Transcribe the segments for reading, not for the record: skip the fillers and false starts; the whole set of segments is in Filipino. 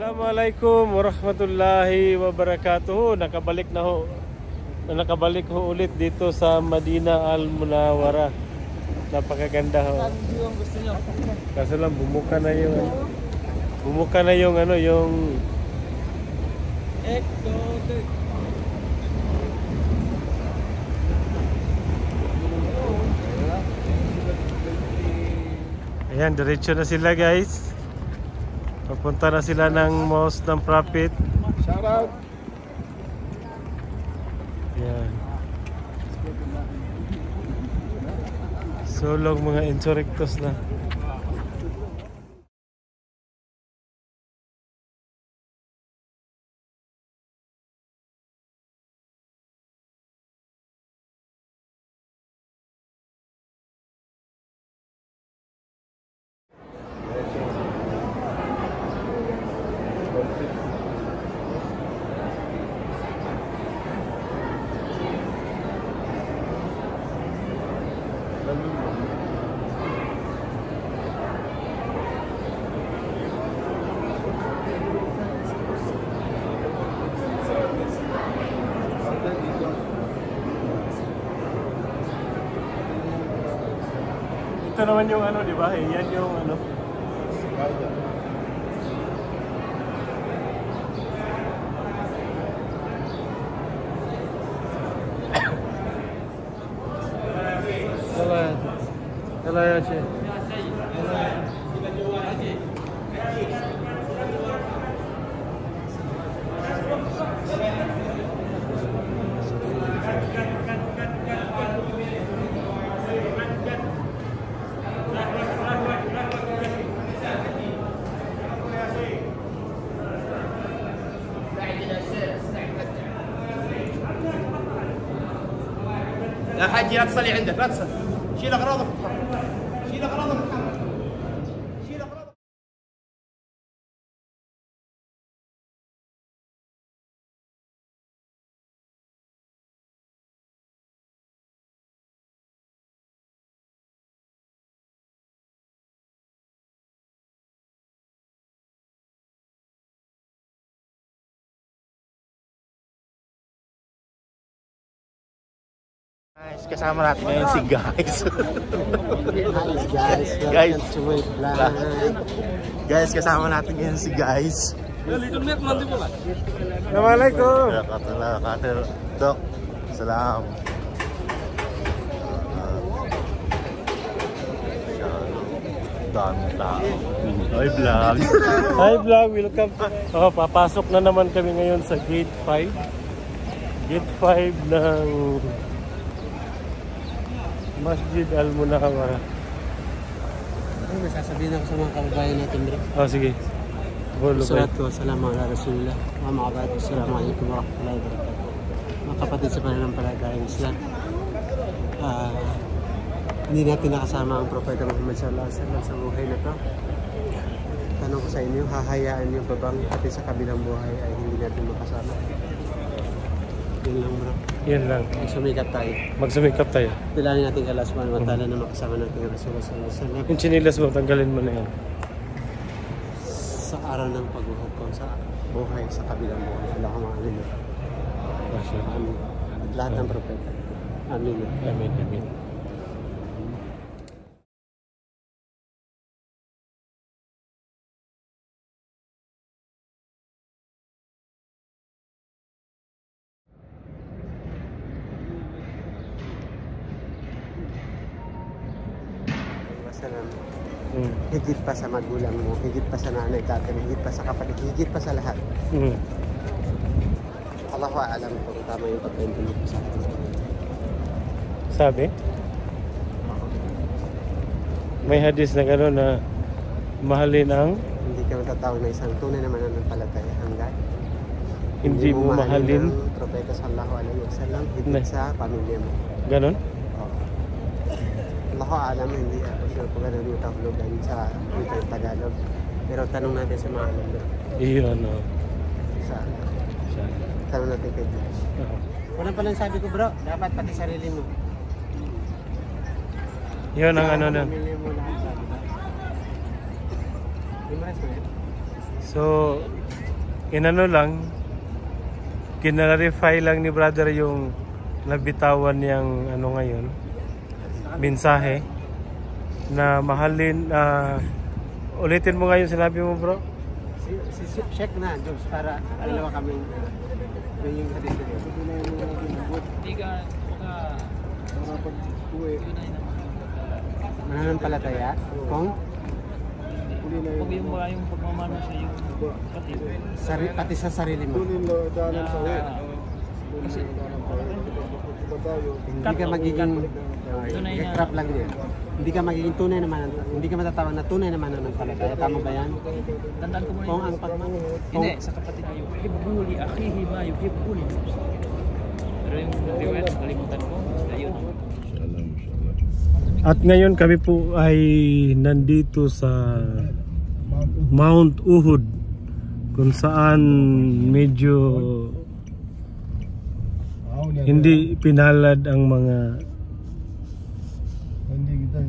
Assalamualaikum warahmatullahi wabarakatuh. Nakabalik ho ulit dito sa Madinah Al Munawwarah. Napakaganda ho. Kaso lang bumuka na yung ayan, diretso na sila guys. Papunta na sila ng Mosque ng Prophet. Shout out. Yan. Sulong mga insurrectos na. Ito naman yung ano, di ba? Yan yung ano. Salah ya Syekh. يا حاجي لا تصلي عندك، لا تصلي. شيل اغراضك وتحرك. شيل اغراضك وتحرك. شيل اغراضك. Guys, kasama natin ngayon si guys. Guys, guys, kasama natin ngayon si guys. Assalamualaikum. Kata Dok. Salam. Hi vlog. Hi vlog, welcome. Oh, papasok na naman kami ngayon sa Gate 5. Gate 5 ng Masjid Al Munawwarah. Ano masasabihin ako sa mga kababayan natin, bro? Oh, sige. Salatu wassalamu ala rasulillah. Wa ma'abad. Assalamualaikum warahmatullahi wabarakatuh. Mga kapatid sa pananampalatayang Islam, hindi natin nakasama ang Propeta Muhammad sallallahu alaihi wasallam sa buhay na to. Tanong ko sa inyo, hahayaan niyo ba bang pati sa kabilang buhay ay hindi natin makasama? Yun lang, bro. Yan lang. Magsumikap tayo. Magsumikap tayo. Tilangin natin Allah subhanahu wa ta'ala na makasama natin ang Rasulullah sallallahu alaihi wasallam. Yung chinilas mo, tanggalin mo na yan. Sa araw ng paghuhukom sa buhay sa kabilang buhay. Allahumma amin. Amin. At lahat ng propeta. Amin. Amin, amin. Higit pa sa magulang mo, higit pa sa nanay, tatay, higit pa sa kapatid, higit pa sa lahat. Allahu a'lam kung tama yung pagkaintindi ko sa akin. Sabi? May hadis na gano'n na mahalin ang hindi ka matatawag na isang tunay naman ang nampalataya hanggang hindi mo mahalin ang Propeta sallallahu alaihi wasallam higit sa pamilya mo. Ganon? Allahu alam, hindi ako sure kung gano'n yung tahulugan sa wikang Tagalog. Pero tanong natin sa mga alam. Iyon, no. Tanong natin kay Diyos. Wala pa lang sabi ko, bro, dapat pati sarili mo. Yun ang ano na. So, inano lang, kinarify lang ni brother yung nabitawan niyang ano ngayon, mensahe na mahalin. Ulitin mo ngayon sinabi mo, bro. Si check na, Jobs, para dalawa kami. Yun yung hadith nila. Mananampalataya? Kung? Kung yung mga yung pagmamano sa iyo, Pati sa sarili mo. kasi Hindi ka magiging tunay na- crap lang niya. Hindi ka magiging tunay naman, hindi ka matatawag na tunay naman ang palataya. Tama ba yan? tandaan ko muna Kung yung ang hindi, sa kapatid niyo, yuhibbuli akhihi ma yuhibbuli nafsihi. Pero yung riwayat, kalimutan ko, ayun. At ngayon kami po ay nandito sa Mount Uhud, kung saan medyo hindi pinalad ang mga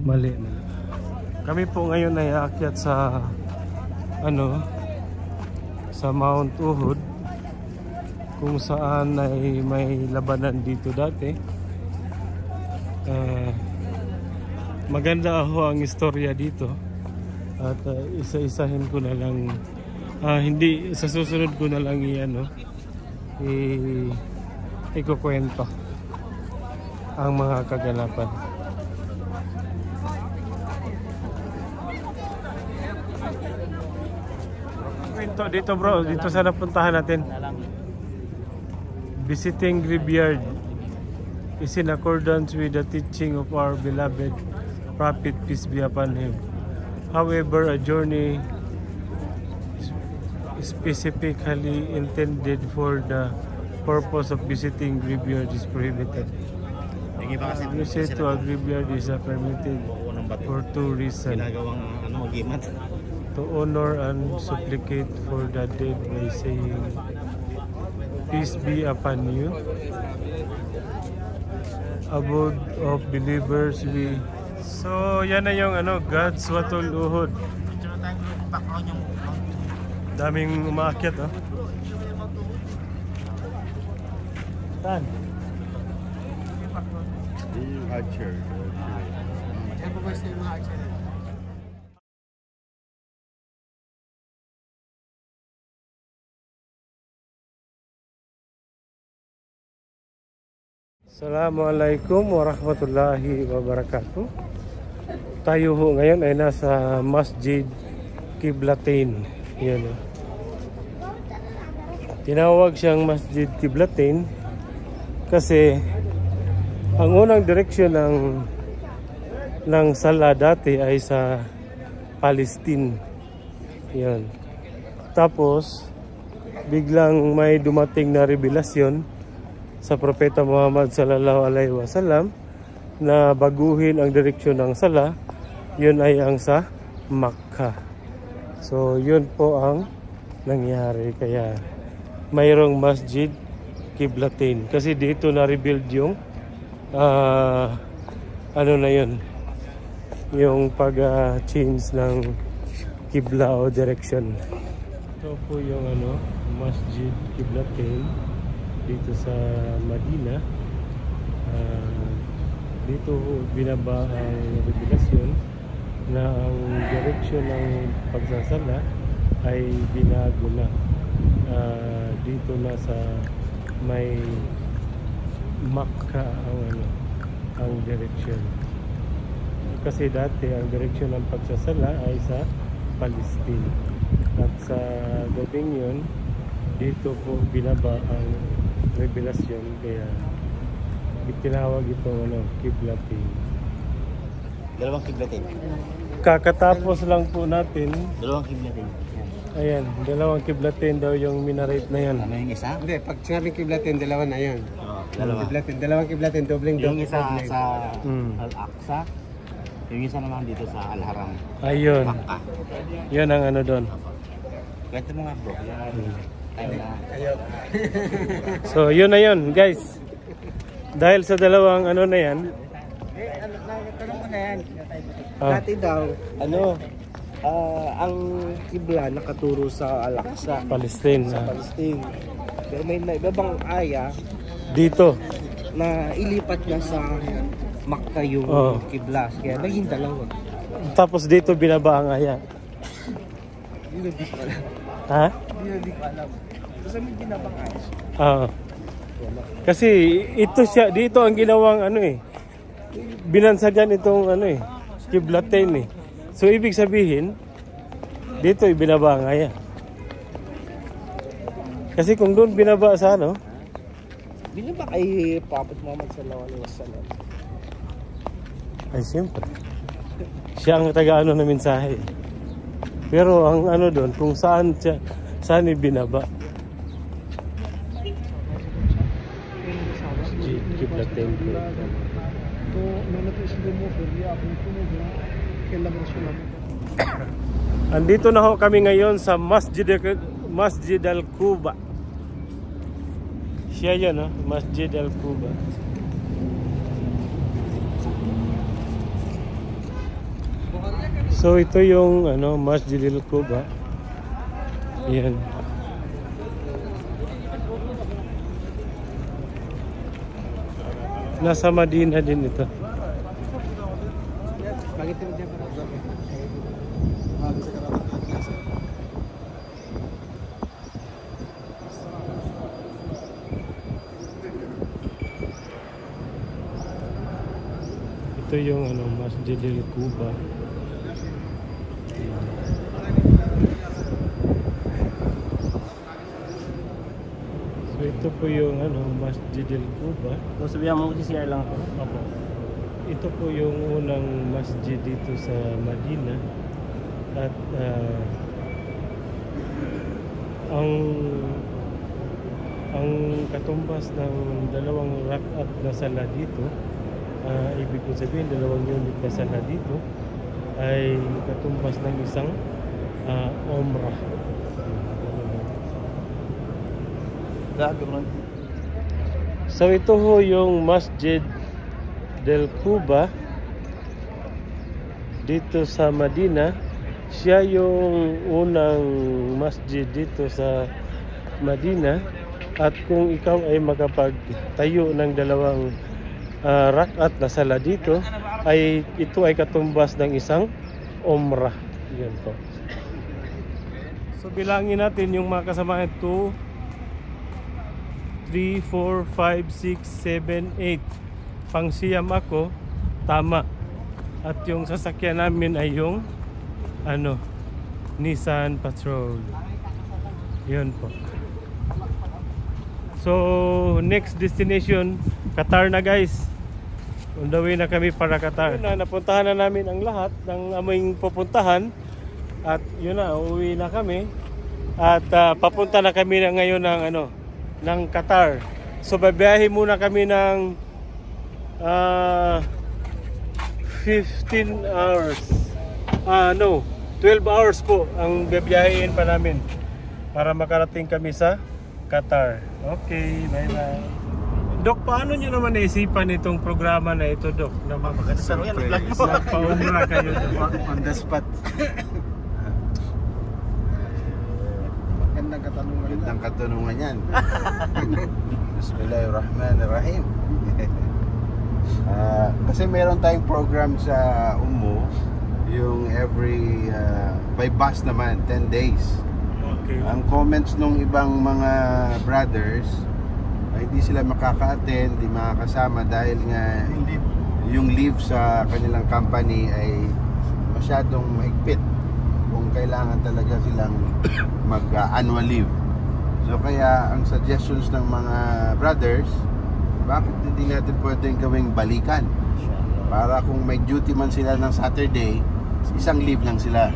mali. Kami po ngayon ay aakyat sa sa Mount Uhud, kung saan ay may labanan dito dati. Maganda ho ang istorya dito at isa-isahin ko na lang, hindi sa susunod ko na lang ikukwento ang mga kaganapan. Kwento dito, bro, dito sa napuntahan natin. Visiting graveyard is in accordance with the teaching of our beloved Prophet, peace be upon him. However, a journey specifically intended for the purpose of visiting graveyard is prohibited. Visit to a graveyard is permitted for two reasons: to honor and supplicate for the dead by saying, "Peace be upon you." Abode of believers we. So yan na yung God's Watol Uhud. Daming umaakyat, oh. Saan? Assalamualaikum warahmatullahi wabarakatuh. Tayo ho ngayon ay nasa Masjid Qiblatain. Yan, oh. Tinawag siyang Masjid Qiblatain kasi ang unang direksyon ng sala dati ay sa Palestine. Yan. Tapos biglang may dumating na revelasyon sa Propeta Muhammad sallallahu alaihi wasallam na baguhin ang direksyon ng sala. Yun ay ang sa Makkah. So yun po ang nangyari, kaya mayroong Masjid Qiblatain kasi dito na rebuild yung na yun, yung pag change ng Qibla o direction. Ito po yung Masjid Qiblatain dito sa Madina. Dito binaba ang revelasyon na ang direksyon ng pagsasala ay binago na. Dito na sa may Makkah ang direksyon. Kasi dati ang direksyon ng pagsasala ay sa Palestine. At sa gabing yun, dito po binaba ang revelasyon, kaya tinawag ito Qiblatain. Dalawang Qiblatain. Kakatapos lang po natin. Dalawang Qiblatain. Ayan, dalawang Qiblatain daw yung minaret na yan. Ano yung isa? Hindi, pag sinabing Qiblatain, dalawa na yun. Dalawa. Dalawang Qiblatain, dobling Yung isa sa Mm. Al-Aqsa, yung isa naman dito sa Al-Haram. Ayun. Makkah. Yan ang doon. Kwento mo nga, bro. Tayo na. So yun na yun, guys. Dahil sa dalawang na yan. Tanong ko na yan. Ah. Dati daw, ang kibla nakaturo sa Al-Aqsa, Palestine. sa Palestine. Pero may ibang aya Dito. na ilipat na sa Makkah yung kibla. Kaya naging dalawa. Tapos dito binaba ang aya. Hindi ko alam. Ha? Hindi ko alam. Kasi may binabang aya. Kasi ito siya, dito ang ginawang ano eh. Binansagan itong ano eh, Qiblatain eh. So ibig sabihin, dito ibinaba ang aya. Kasi kung doon binaba sa ano, Binaba kay Prophet Muhammad sallallahu alaihi wasallam. ay siyempre. Siya ang taga-ano na mensahe. Pero ang ano doon, kung saan siya, saan ibinaba. Qiblatain po. Andito na ho kami ngayon sa Masjid Al-Quba. Siya yan, Masjid Al-Quba. So ito yung Masjid Al-Quba. Yan. Nasa Madina din ito. Ito yung Masjid Al-Quba. So ito po yung Masjid Al-Quba. So sabihan mo si CR lang ako. Opo. Ito po yung unang masjid dito sa Madina. At ang katumbas ng dalawang rak'at na sala dito, ibig ko sabihin dalawang unit na sala dito ay katumbas ng isang umrah. So ito ho yung Masjid del Quba dito sa Madina. Siya yung unang masjid dito sa Madina. At kung ikaw ay makapagtayo ng dalawang rak'at na sala dito, ay ito ay katumbas ng isang umrah. Yan po. So bilangin natin yung mga kasama. 2, 3, 4, 5, 6, 7, 8. Pang siyam ako, tama. At yung sasakyan namin ay yung Nissan Patrol. Yun po. So next destination, Qatar na guys. On the way na kami para Qatar. Yun na, napuntahan na namin ang lahat ng aming pupuntahan. At yun na, uuwi na kami. At papunta na kami na ngayon ng Qatar. So babiyahe muna kami ng 15 hours. 12 hours po ang babiyahin pa namin para makarating kami sa Qatar. Okay, bye-bye. Dok, paano nyo naman naisipan itong programa na ito, Dok? Na magpaumra kayo, Dok. On the spot. Magandang katanungan yan. Bismillahirrahmanirrahim. Kasi meron tayong program sa Ummu, yung every by bus naman, 10 days. Okay. Ang comments nung ibang mga brothers ay hindi sila makaka-attend, hindi makakasama dahil nga yung leave sa kanilang company ay masyadong mahigpit kung kailangan talaga silang mag-annual leave. So kaya ang suggestions ng mga brothers, bakit hindi natin pwedeng gawing balikan? Para kung may duty man sila ng Saturday, isang leave lang sila.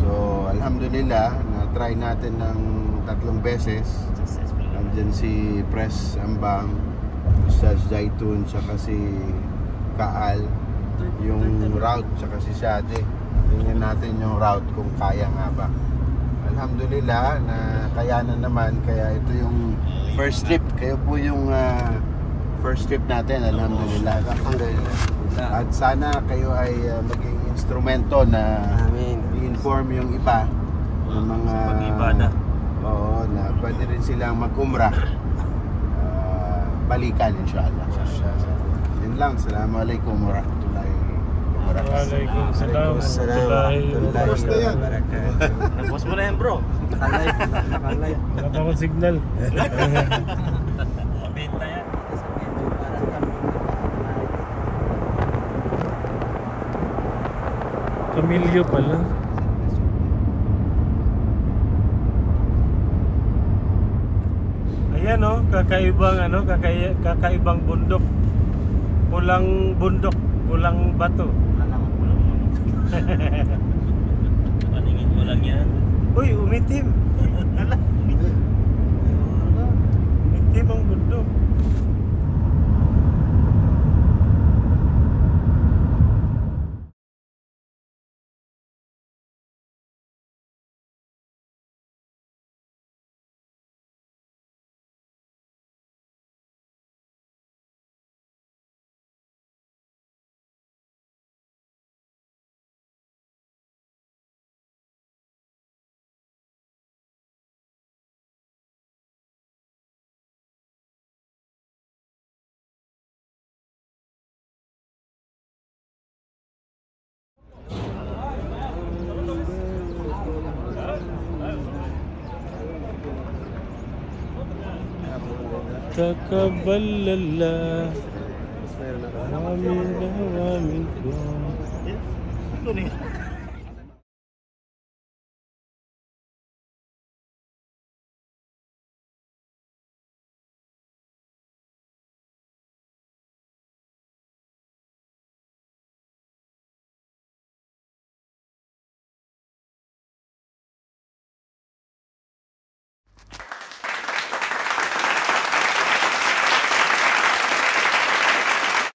So alhamdulillah, na-try natin ng 3 beses. Andyan si Press Ambang, Ustaz Zaitun, saka si Kaal, yung route, saka si Shade. Tingnan natin yung route kung kaya nga ba. Alhamdulillah, na kayanan naman. Kaya ito yung first trip. Kayo po yung first trip natin. Alhamdulillah. At sana kayo ay maging instrumento na Amin. i-inform yung iba ng mga Pag-ibada. Oo, na pwede rin silang mag-umrah. Balikan inshallah. Yun lang. Assalamualaikum warahmatullahi wabarakatuh. Waalaikumsalam warahmatullahi wabarakatuh. Nagpos mo na yan, bro. Naka-live. Wala pa akong signal. Mabenta yan. Camilio pala. Ayan oh, kakaibang bundok. Pulang bundok, pulang bato. Paningin mo lang yan. Uy, umitim. Umitim ang bundok. Taqabbalallah wa minna wa minkum.